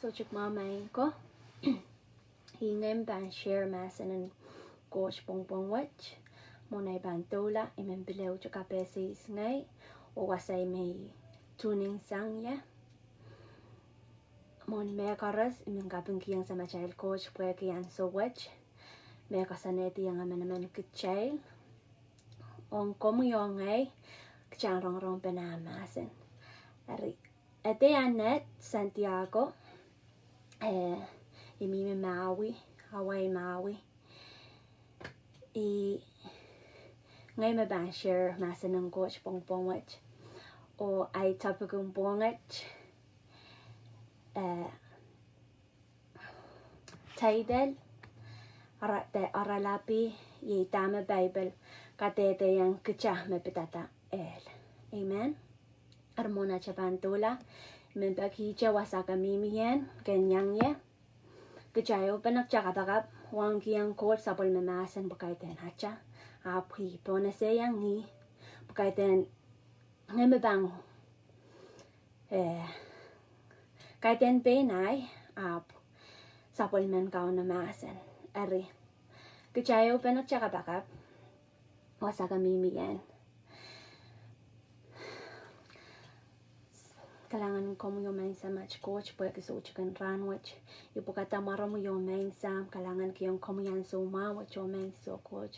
So chuk mamain ko. Hingem ban share masan and gosh bong bong wach. Monay ban dola imen bilew chuk apesis ngay. O wasay may tuning sang ya. Mon me karas imen gabung kiyang sa child coach pwede kiyan so wach. Me kasaneti yang amen Kitail. On komu yung ngay. Kacang rong penamasan. Ari. Ate Annette Santiago. Imime Maui, Hawaii Maui. Ngay me ban share masan ng coach bong wach. O ay tapagong bongach. Title. Aralapi. Ye Dahme Bible. Kadehdehieng me pitata el. Amen. Armona chabantula. Men baghija wasaka mimiyan. Ganyang ye. Gajayo panagjakabagap. Wang kiyang court sabol memasan bukayten hacha. Apri ponaseyang ni. Bukayten ngemebang. Kayten benay. Ap. Sabol men kaon namasan. Ari. Gajayo panagjakabagap. Wasaka mimiyan. Kailangan ko mo yung main sa match coach, pwede so chicken ranwich. Ipukata maro mo yung main sam, kailangan kiyong komuyan so mawat yung main so coach.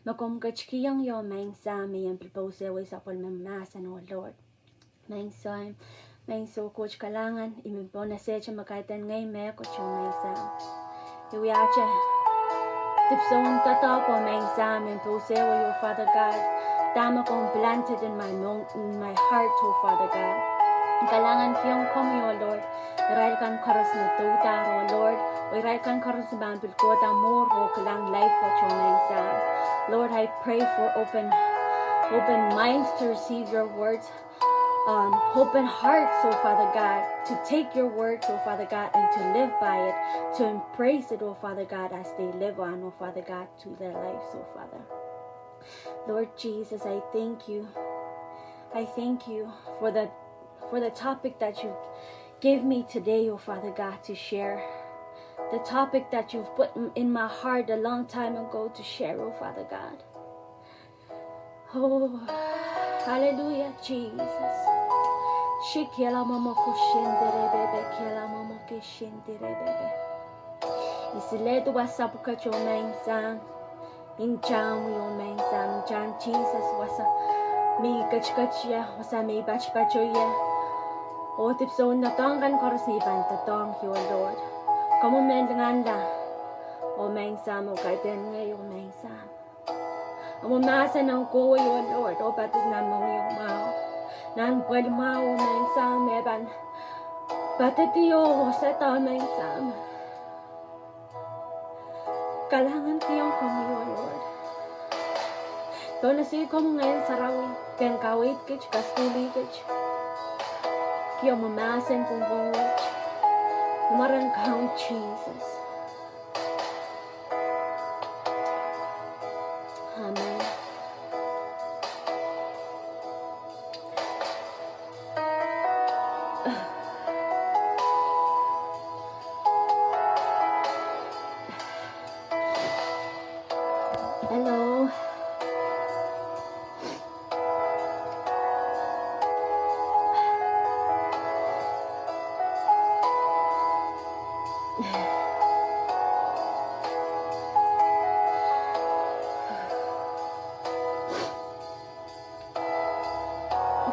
Makumkach kiyang yung main sam, may yung propose way sa pulmamasan o Lord. Main so coach kailangan, imimpo na siya makaitan ngay me coach yung main sam. Iwiyacha, tipson tata ko main sam, impose way your Father God. Dahme kong planted in my heart, oh Father God. Kailangan kiyong komo, Lord. Iray kan karos na tuta, oh Lord. Iray kan karos na bambil ko ta more ho kalang life o chomeng sa. Lord, I pray for open minds to receive your words. Open hearts, oh Father God, to take your words, oh Father God, and to live by it, to embrace it, oh Father God, as they live on, oh Father God, to their lives, oh Father. Lord Jesus, I thank you. I thank you for the topic that you gave me today, oh Father God, to share. The topic that you've put in my heart a long time ago to share, oh Father God. Oh, hallelujah, Jesus. Shikela momoko shenderebebe, kela momoke shenderebebe. Isiledu wasabuka chomeng sang. Incham yomeng sang. Incham Jesus wasa. Mi kachkachya, wasa mi bachpachoya. O tipson na tongkan koros ni bantatong hiyo Lord. Kamu mendenganda. O meng sam o kaiten ngay o meng sam. Amo masa ng ko yo Lord. O batis na mong yung mao. Nan pwede mao o meng sam meban. Batitiyo o sa tao meng sam. Kailangan kiyong kumiyo Lord. Doon na siya ko ngayon Sarawi. Kaya kawit kich, kastuli kich. Kaya mamasin kung bongwach. Umarang kang Jesus. Amen. Hello.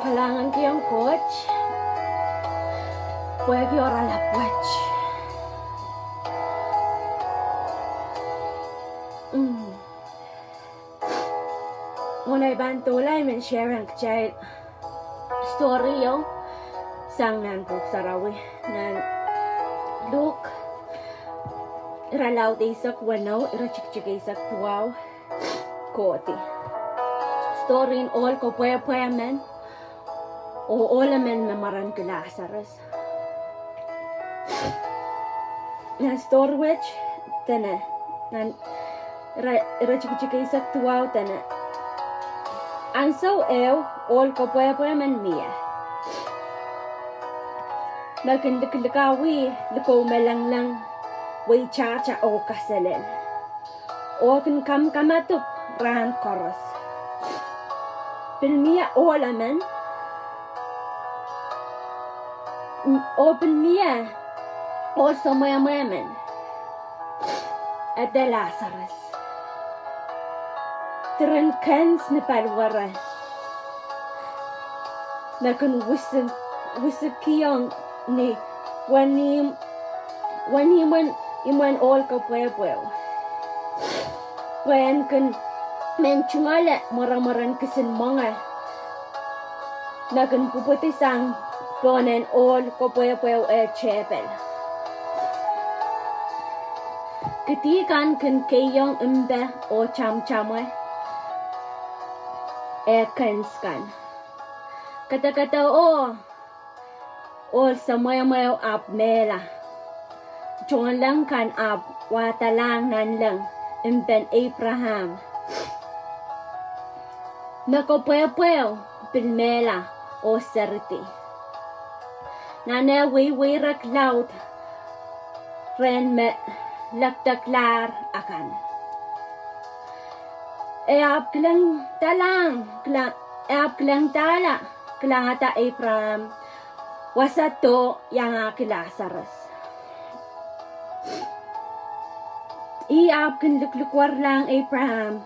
Kailangan ko yung coach. Pwede oral apwach. Unay bantulay men share ang child story yung sang nan Pwuhk Sarawi nan Luke iralaw de isak wano irachikchik isak tuwaw koti story in all ko puya men o all men mamaran ko Lazarus nan story which tena nan irachikchik isak tuwaw tena and so all ko puya men mia Makin likawi liko melang wei cha o kaselen. O kan kam kamatup ran koros. Pilmia olamen. O pilmia o somaya men. Ade Lazarus. Tren kens ni palwara. Makin wisukiyong ni when all ka pueblo when kan menchungala moramoran kisin monga na kan puputi sang ponen all ka pueblo chapel ketikan kan kayong imbe o chamwe kanskan kata or samoy ap mela. John lang kan ap watalang nan lang impen Abraham. Nako puew pilmela o serti. Nana rak laut ren me laktaklar akan. Ap klang tala klang ata Abraham. Wasato yang Lazarus. Iap kan luklukwar lang Abraham.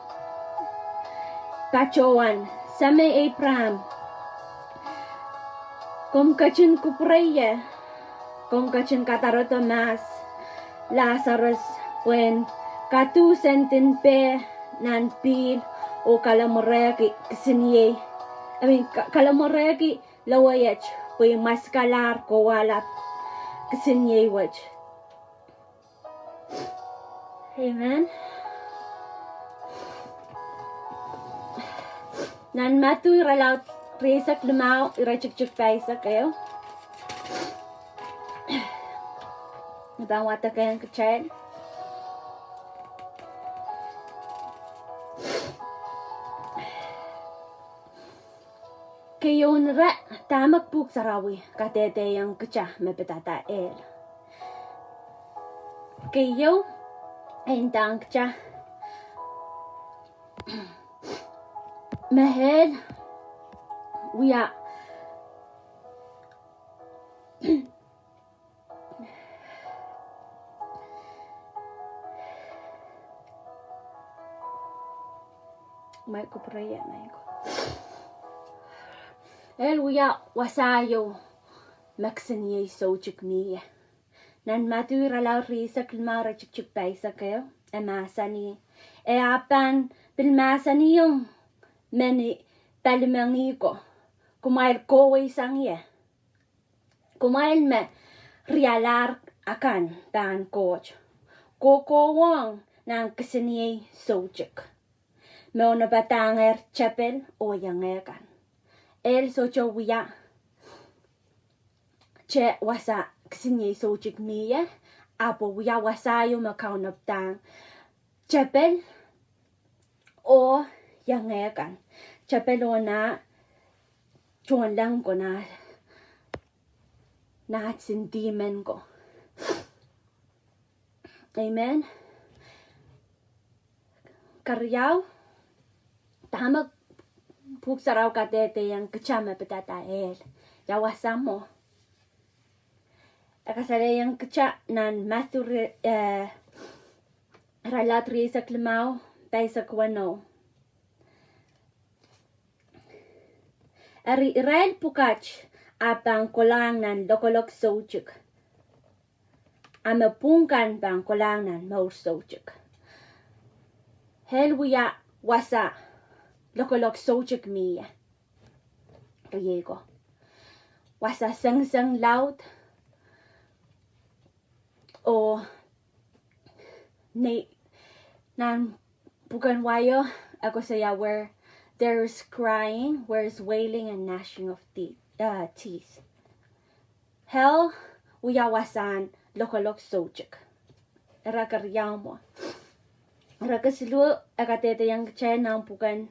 Kacowan sama Abraham. Kung kacun kupraya. Kung kacun kataroto mas. Lazarus when katu sentin pe nan pil o kalamoreki kisiniye. Kalamoreki lawayach. Pwuhk maskalar ko walat kasinyewaj. Amen. Nan matu iralaut resak lemau irachuk paisa kayo. Nabang wata kayang kacay. Kayon ra tamak Pwuhk Sarawi Kadehdehieng kecah mepetata el. Kayo entang kecah mahel wia may ko prayer may ko. El wia wasayo maksaniye sojik miya. Nan matura la risa klmara chuk paisa kayo. Emasani. E apan pilmasani yung meni palimangi ko. Kumail kowe sangye. Kumail me rialar akan dan coach. Koko wong nang kasaniye sojik. Meona batanger chapel o yangekan. El socho wia che wasa ksinye sojik miya apo wia wasayo makaunap tang chapel o yangekan chapel o na chuan lang ko na sindimen ko. Amen. Karyaw tamak Pwuhk Sarawi Kadehdehieng kecah mepetata el. Yawasamo. Akasale yang kecah nan matur ralat risa klemau paisa kwano. Ari Israel pukach apang kolang nan lokolok sojik. Ame pungkan bang kolang nan maur sojik. Helwia wasa lokolok sojik miya. Riego. Wasa sang laut. O nan bukan wayo ako saya where there's crying, where's wailing and gnashing of teeth. Hell uyawasan lokolok sojik. Era karyamo. Era kasilu akatete yang kecay nang bukan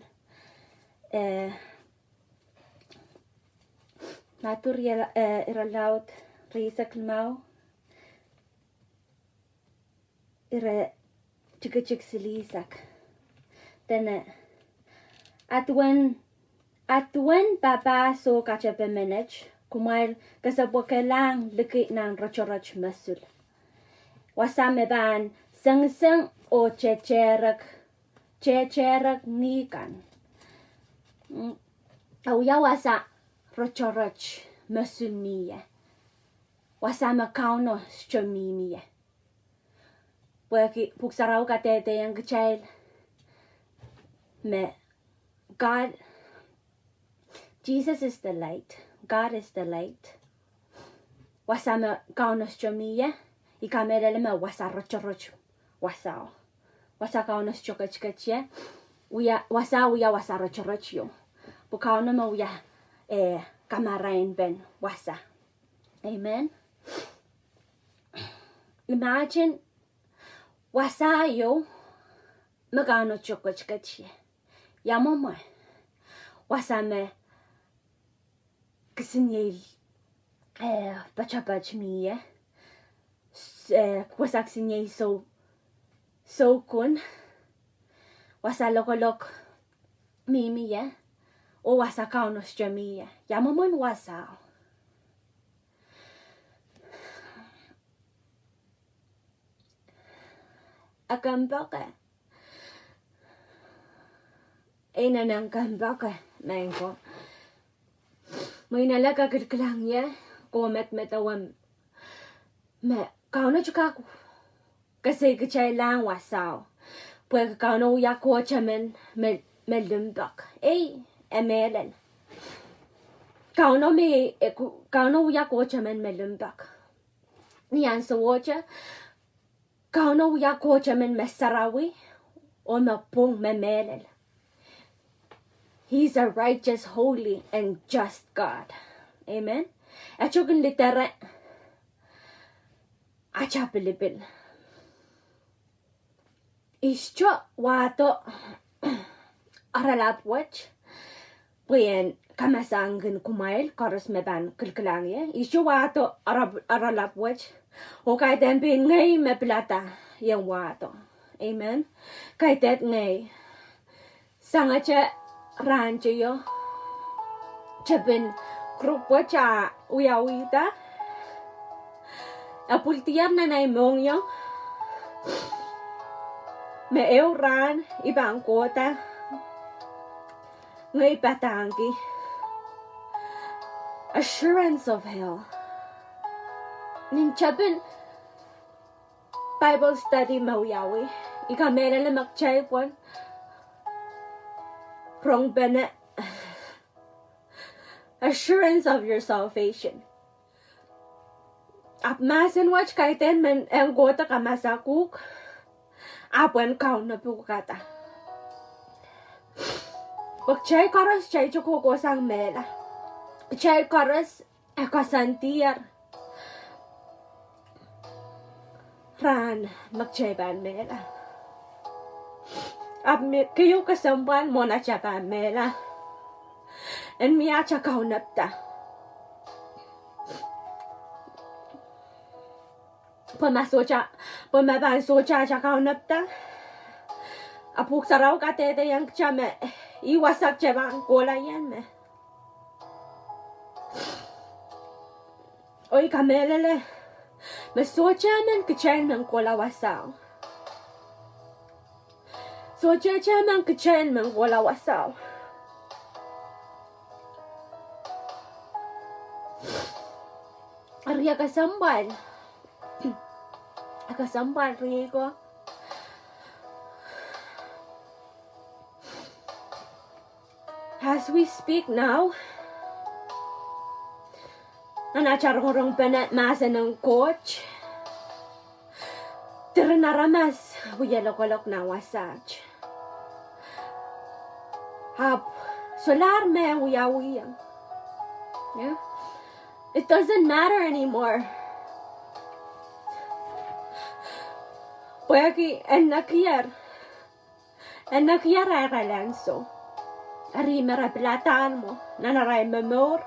natur iralaut risak mau. Ira chik silisak. Then atwen papa so kacha manage kumail kasabukelang liki ng rochoroch masul. Wasame ban seng o checherak nikan. Auya wasa rochoroch masul miye. Wasame kauno stromi miye. Pwuhk Sarawi Kadehdehieng Kitail. Me God, Jesus is the light. God is the light. Wasame kauno stromiye. Ikamerele me wasa rochoroch wasao. Wasa kauno chokachkache. Wasa rochoroch yo. Bukauno me uya kamarain ben wasa. Amen. Imagine wasa yo magano chokachkache. Yamoma wasame kisinye bachapach miye. Wasak sinye so kun wasa lokolok mimiye o wasa kauno stramiye yamamon wasa akambaka ina nang kambaka mango mo inalaka kirklangye komet metawam me kauno chukaku kasi kichay lang wasao pwuhk kauno ya kochamen melumbak emelen kauno ya kochamen melumbak niyan sawocha kauno ya kochamen Sarawi o mapung memelel. He's a righteous, holy, and just God. Amen. Achokun litera achapilibil. Ischo wato aralapwach. Puyen kamasangin kumail karos meban kilkilangye. Ischo wato aralapwach. O kaiten bin ngay me plata yung wato. Amen. Kaitet ngay. Sangacha rancho yo. Chapin grupo cha uyawita. Apultiar na naimong yo. Me euran ibang kota. Ngay patangi. Assurance of hell. Ninchapin Bible study mauyawi. Ika mera na magchay po. Wrong bene. Assurance of your salvation. Ap masin watch kaiten men ang gota ka masakuk. Apwen kaun na pukata. Pagchay karas chay chukoko sang mela. Chay karas akasantiar. Ran magchay ban mela. Ap kayo kasamban mo na chapan mela. En miya chakaw napta. Pamaban socha chakaw napta. Pwuhk Sarawi Kadehdehieng chame. Iwasak chabang kola yan me. Oy kamelele. Masocha man kachan man kola wasaw. Socha man kachan man kola wasaw. Arya kasambal. Akasambal riego. As we speak now, nanacharong penet masa ng coach. Tirinaramas, huyalokolok na wasach. Hap, solar me huyawiyang. Yeah? It doesn't matter anymore. Pwuhk enakiyar aralanso. Ari marapilataan mo, nanaray memor,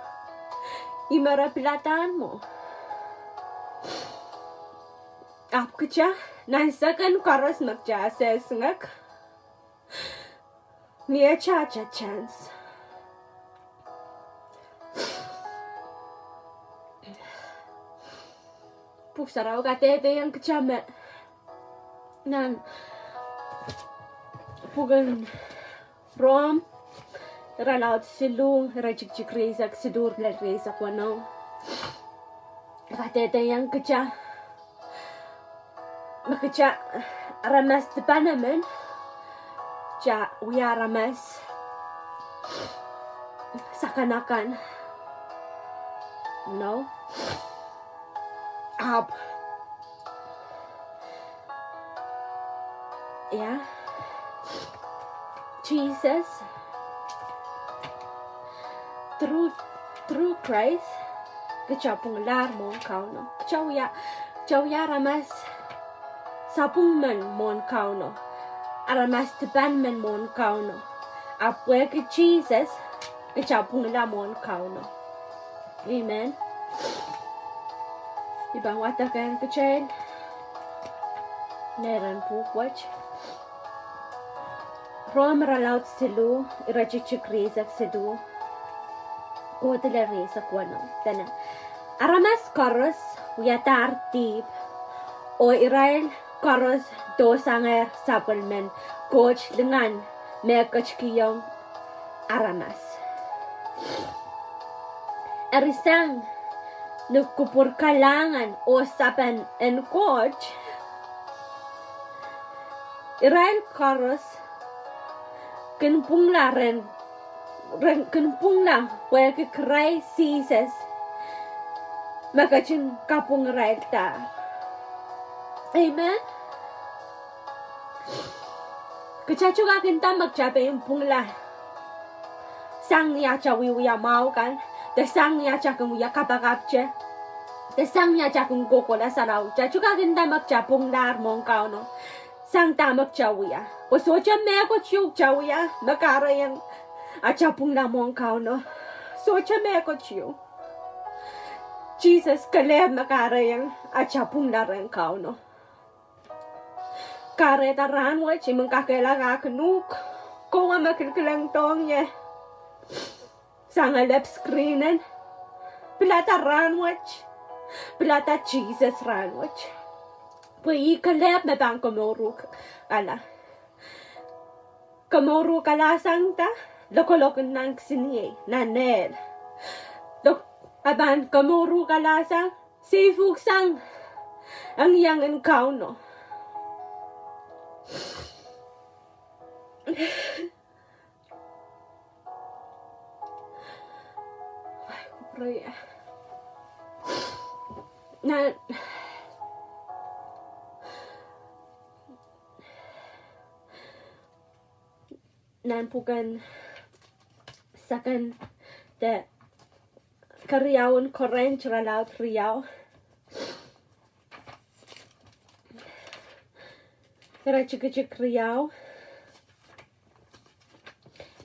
imarapilataan mo. Apkacha, nine second chorus makja says ngak. Near cha chance. Pwuhk Sarawi Kadehdehieng kecamet. Nan pugan rom ralaut silung rajik rezak sidur bla rezak wano. Kadehdehieng keca makaca ramas depanamen ja wia ramas sakanakan no up yeah Jesus through Christ kecapung lar mon kauno chawya ramas sapung men mon kauno aramas teban men mon kauno apwe ke Jesus kecapung lar mon kauno amen ibang watakan kechen neran Pwuhk rom ralaut silu irajik rezak sidu kodele rezak wano tana aramas koros wiatar tip o Israel koros dosanger sapelmen coach dengan merkach kiyong aramas erisang nagkupur kalangan o sapan en coach Israel koros kenpungla kenpungla wake kray Jesus makachin kapung Israel ta amen kecacuga kita magcape yung pungla sang niya cawi wiya mau kan te sang niya cakung wiya kapakapche te sang niya cakung kokola Sarawi cacuga kita magcapung lar mong kao no sang tamak cawiya posocha me ko chiu cawiya makara yang acapung na mong kao no socha me ko chiu Jesus kaleb makara yang acapung na ren kao no kare taran wa chi mong kakela ka knuk ko nga makilkilang tong ye sanga lep screenen pilata ranwach pilata Jesus ranwach pui kaleb me bang komoruk ala komoruk ala sangta lokolok nang sinye nanel lok aban komoruk ala sang sifuk sang ang yang en kauno pray nan pukan sakan de kariawan koren tralaut riau kara chikachik riau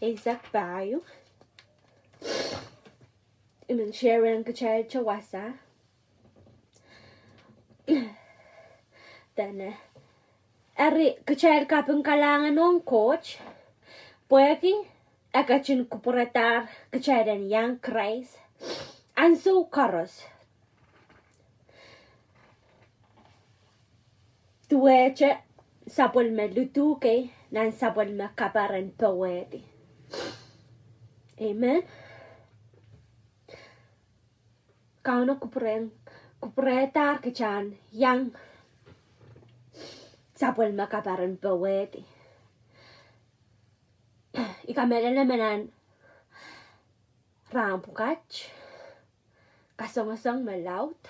exact value imen sharing kachay chawasa dan ari kachay kapeng kalangan ng coach pwede akachin kupuratar kachay dan yang Christ anso karos tuweche sapol me lutuke nan sapol me kaparan pwede amen kauno kupretar kechan yang sapol makaparan pawedi ikamelele menan rampukach kasongasong malaut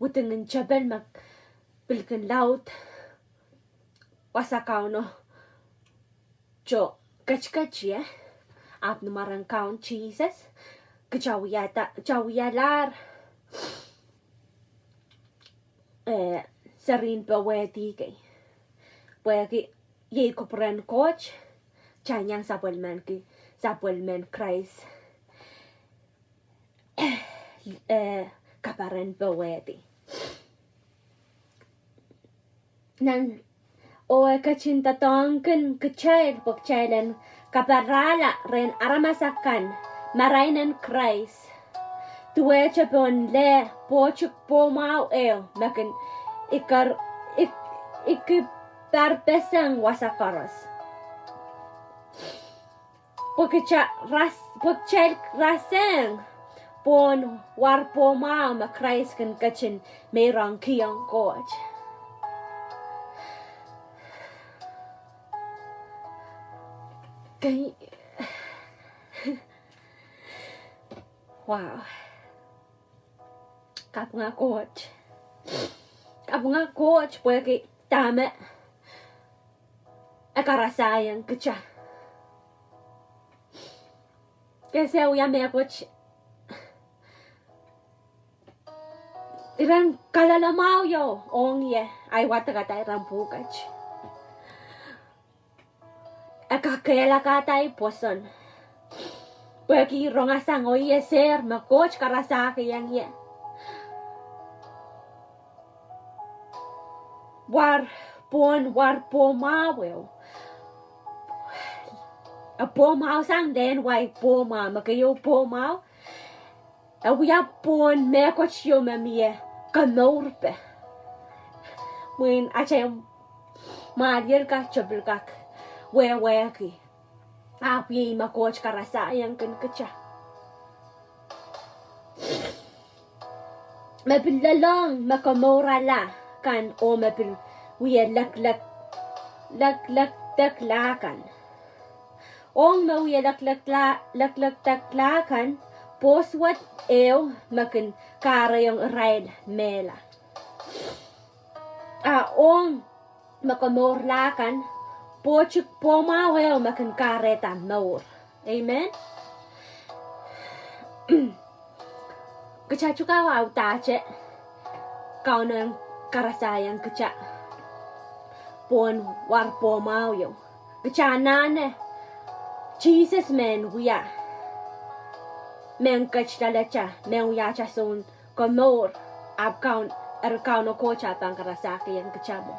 wutengin chabel mak pilken laut wasa kauno cho kachkach ap numarang kaun Jesus kecawiyalar serin pawedi kay pwede ye kupren coach chanyang sapolman Christ kaparan bawedi. Nan o kacinta tongken kecil pokcailen kaparala ren aramasakan marainan Christ. Tuwecha bon le pochuk pomau makin ikiparbesang wasakaros. Pokcel raseng bon war pomau ma Christ kan kacin merang kiyang coach. Wow. Kapnga coach. Kapnga coach Pwuhk Dahme akarasayang kecha. Kasi uya me coach. Iran kalalamau yo ong ye ay watakatay rampukach. Akakela katay poson. Pwuhk rongasang oye ser ma coach karasaki yang ye. War po mawel. A po mau sang den wai po ma makayo po mau. A wia pon me coach yo me mie kanorpe. When achem mariel ka chobelkak. Where ki. Api ma coach karasayang kan kecha. Mabil lalong makamora la kan o mabil wiya lak taklakan. Ong ma wiya lak taklakan poswat makin karayong rail mela. Ong makamorlakan pochuk pomawel makin kareta nor. Amen. Kecacuka wau tace kau nang karasayang keca pon war pomau yo keca nane Jesus men wiya men kach dalacha men wiya chasun komor ab kau no kocha tang karasaki yang keca mo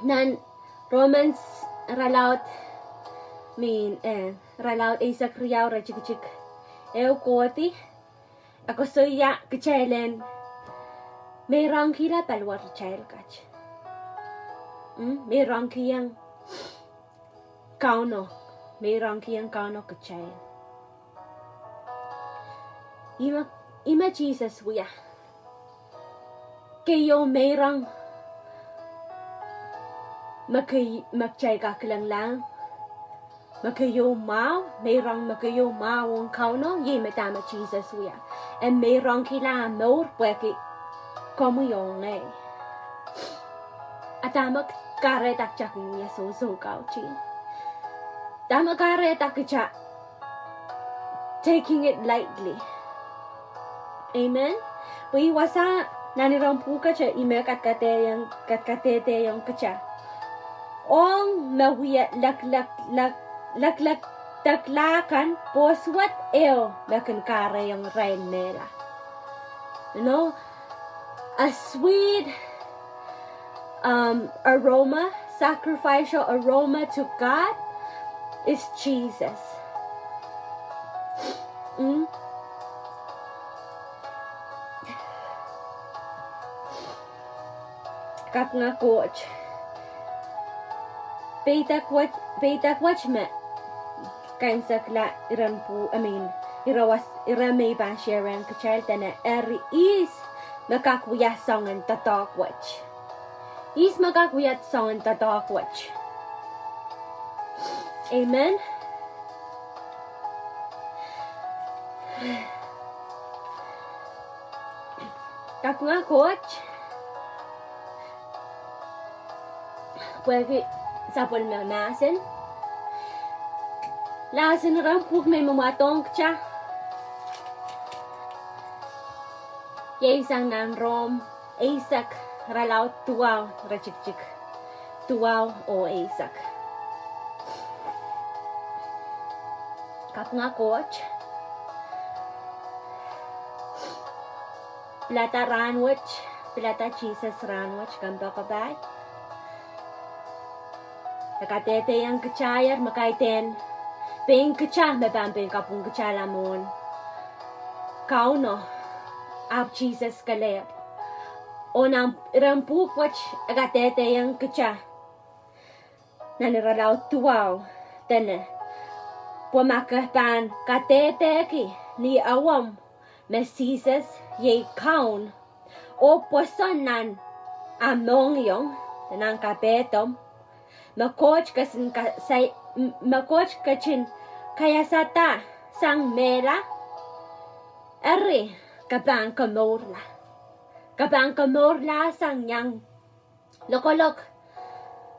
nan Romans ralaut ralaut Isaac riau rachik koti ako soya kecailen merang kila palwar chail kach merang kiyang kauno kecail ima Jesus wiya kayo merang magchay ka lang makayo mau merang makayo mau ang kauno ye metama Jesus wiya and merang kila nor Pwuhk como yung atamak karetak chaking ya so kauchi tama karetak cha taking it lightly. Amen. Pui wasa nanirang ka cha imekat kate yung kacha ong mawiya lak taklakan poswat makin kare yung rain nila. You know, a sweet aroma, sacrificial aroma to God is Jesus. Kap nga coach. Peitak watch me. Kain sakla iramay ba sharing kachalta na is makakuyat songan tatok watch. Is makakuyat songan tatok watch. Amen. Kap nga coach. Pwuhk sapol na nasin. Lasin ram Pwuhk may mamatong cha. Isang nan rom Isaac ralaw tuwaw rachikchik. Tuwaw o Isaac. Kap nga coach. Plata ranwich, plata Jesus ranwich gamba kabay. Kadehdehieng kachayar makaiten. Ping kachah me bambing kapung kachalamon. Kauno ab Jesus kaleb. Onam Pwuhk wach Kadehdehieng kachah. Naniralaw tuwaw tene. Pumakahpan Kadehdehieng ni awam Jesus ye kaun. O poson nan amongyong nang kabetom. Makoch kachin kaya sata sang mela. Eri kabang kamorla sang yang lokolok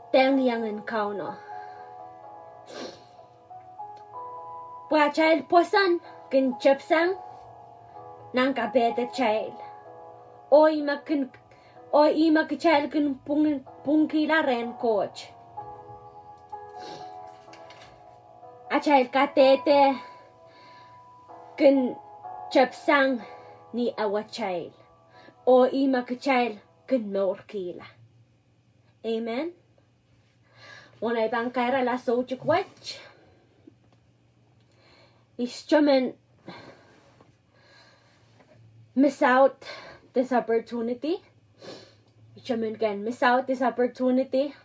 teng yang en kauno. Puachail posan kin chepsang nang kabete chail. O ima kachail kin pungkila ren coach. Achail katete kin chepsang ni awachail. O ima kachail kin morkila. Amen. Wana ibang kaira la sojuk wach. Ishchaman miss out this opportunity. Ishchaman can miss out this opportunity.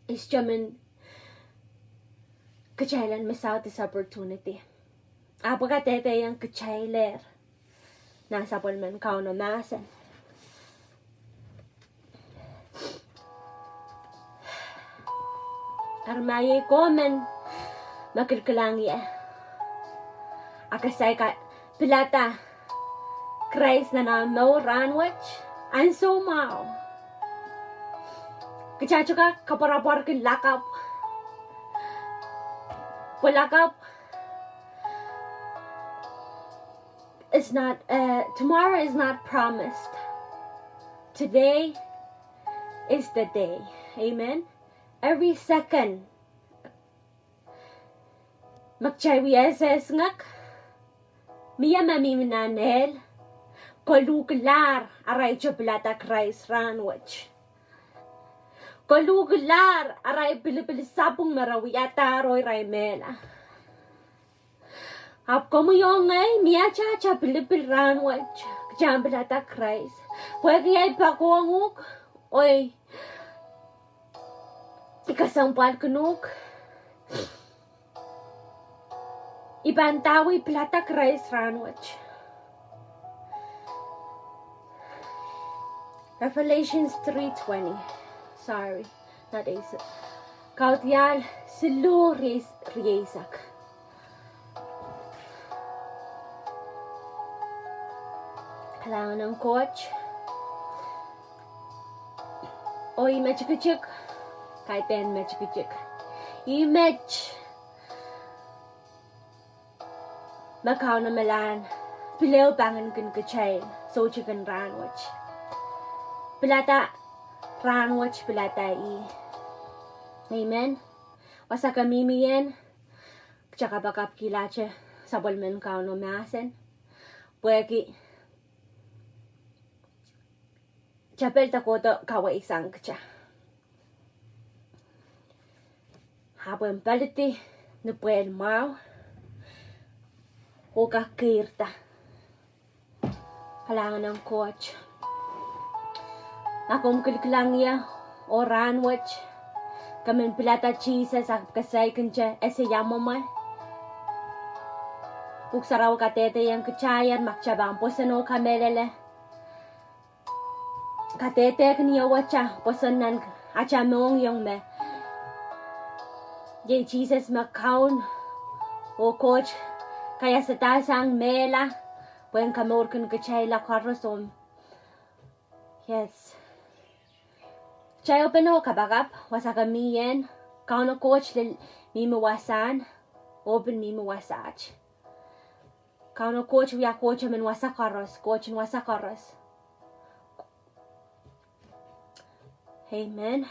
Ishchaman kachailan miss out this opportunity. Apa Kadehdehieng kachailer. Nasa polman kauno masan. Armaye komen makilkalangya. Akasay ka pilata Christ na mo ranwich and so mao. Kachachuka kaparapar kin lakap. Walakap. It's not tomorrow is not promised. Today is the day. Amen. Every second magchaywiyeses ngak miya mamiminanel koluglar aray choplata Christ ranwich. Koluglar aray bilibilisapong marawiyata roy raymela. Ap como yung ngay miya cha bilibil ranwich jamblata Christ. Pwede ay pakuanguk oy ikasampal kunuk. Ibantawi plata Christ ranwich. Revelations 3:20. Sorry, not Asa. Kautyal silu riesak. Kailangan ng coach. O imechikuchik. Kahit ten mechikuchik. Imech. Makaw na malan. Pilew bangan kun kachay. So chicken ranwich. Pilata ranwich pilata i. Amen. Wasa kamimiyen. Tsaka bakap kilache. Sabol men kaw no masen. Pweki. Chapel takoto kawa isang kacha. Habang baliti na puwel mau. O kakirta. Kailangan ng coach. Akong kiliklang niya. O ranwich. Kamin pilata Jesus. Kasay kancha. Ese yamamay. Kung saraw Kadehdehieng kachayan. Makchabang posano kamelele. Kadehdehieng niya wacha. Posanan. Achamong yung me. Ye Jesus makaun. O coach. Kaya sa tasang mela. Puweng kamor kun kachay la karasom. Yes. Chay openo kabagap. Wasa kamiyen. Kauno coach lil mimawasan. Open mimawasach. Kauno coach wiya coach amin wasa karos. Coach in wasa karos. Amen.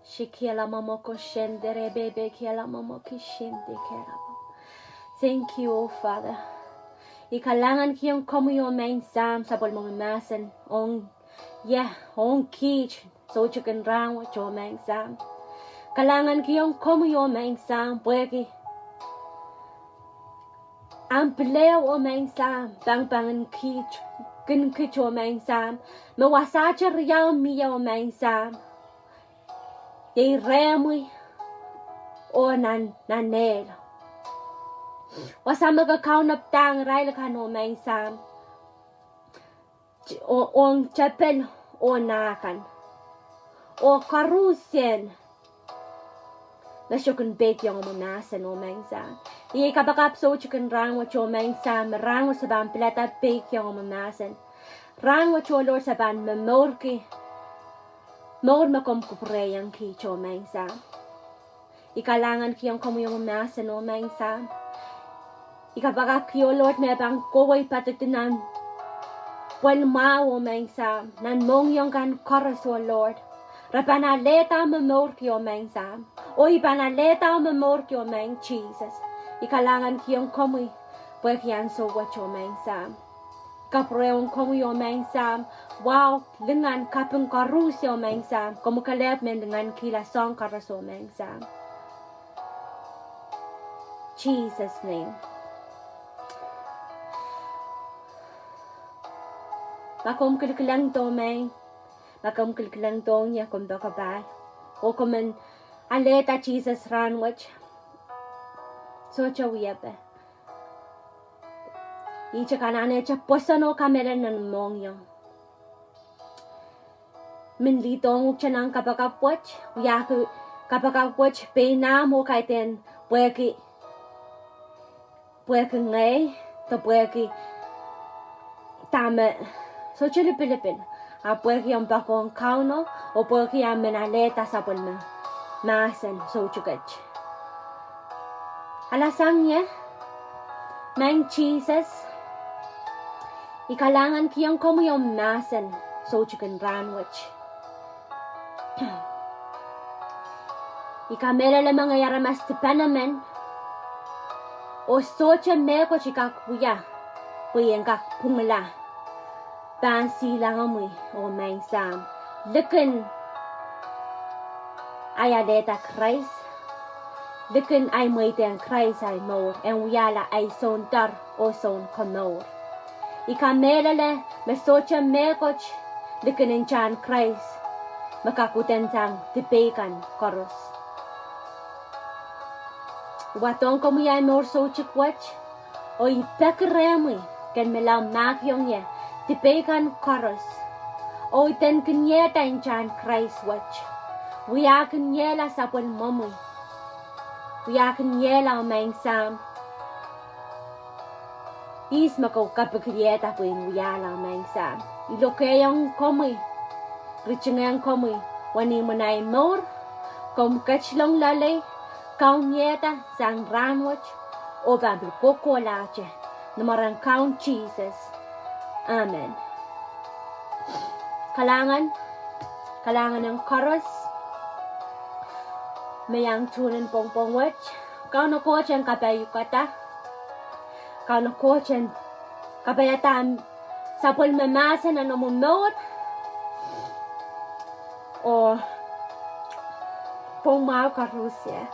Shikiela mamoko shendere bebe kiela mamoki shende keraba. Thank you, oh Father. Ikalangan kiyong komuyo mensam sa pulmamasan on kich so chicken round with your mensam. Kalangan kiyong komuyo mensam Pwuhk ang pleo o mensam bang kich kin kicho mensam mawasacha riyaw miya o mensam de remui o nanel wasama ka kaunap tang rail kano mensam o chapel o nakan o karusen Nasyukun bake yung manasan o mensam. Iye kapakap so chicken rang wat yung mensam. Rang wat saban plata bake yung manasan. Rang wat yung lor saban memorki. Mor makom kupre yung ki yung mensam. Ikalangan ki yung komu yung manasan o mensam. Ikapakap ki yung lord me bang koway patatinan. Well ma o mensam. Nan mong yung kan koras o lord. Rapanaleta memorki o mensam. O ipanaleta o memorki o meng Jesus. Ikalangan kiyong komoy. Pwuhk yan so wat o mensam. Kapreong komoy o mensam. Wow, lengan kapeng karusi o mensam. Komukalep men dengan kila song karas o mensam. Jesus name. Makom kilkilang to meng. Makom kilkilang to niya kum dokabay. O kumen aleta Jesus ranwich. So chawiyabe. Icha kanane cha posano kamera nan mongyo. Min litong chanang kapakapwach. Yaku kapakapwach pe na mo kaiten Pwuhk ngay to Pwuhk tame. So chilipilipin. A Pwuhk yung bakong kauno o Pwuhk yung menaleta sa pulma. Masen so chukach. Alasang niya, mang Jesus, ikalangan kiyang komu yung masen so chukan ranwich. Ikamela la mga yaramas tipanamen o socha meko chikakuya puyen kak pumala. Bansi langamoy o mang sam. Likin ayaleta Christ. Likin ay moite ang Christ ay mor. En wiyala ay son dar o son konor. Ikamelale mesocha mekoch. Likin in chan Christ. Makakutentang tipekan koros. Watong kumuyay mor so chikwach. O ipekremoy. Ken melam makyong ye. Tipekan koros. O iten kinyeta in chan Christ watch. Wiyakin yela sa pun mamoy. Wiyakin yela o mensam. Is mako kapakrieta po in wiyala o mensam. Ilokeyang komoy. Richingayang komoy. Wani mo na imor. Kom kachlong lalay. Kaunyeta sang ranwach. O babil koko lache. Namarang count Jesus. Amen. Kalangan ng chorus. Mayang tunan pong wach. Kau no kochen kapayukata. Kau no kochen kapayatan sa pulmamasan na numumot. O pong mga karusya.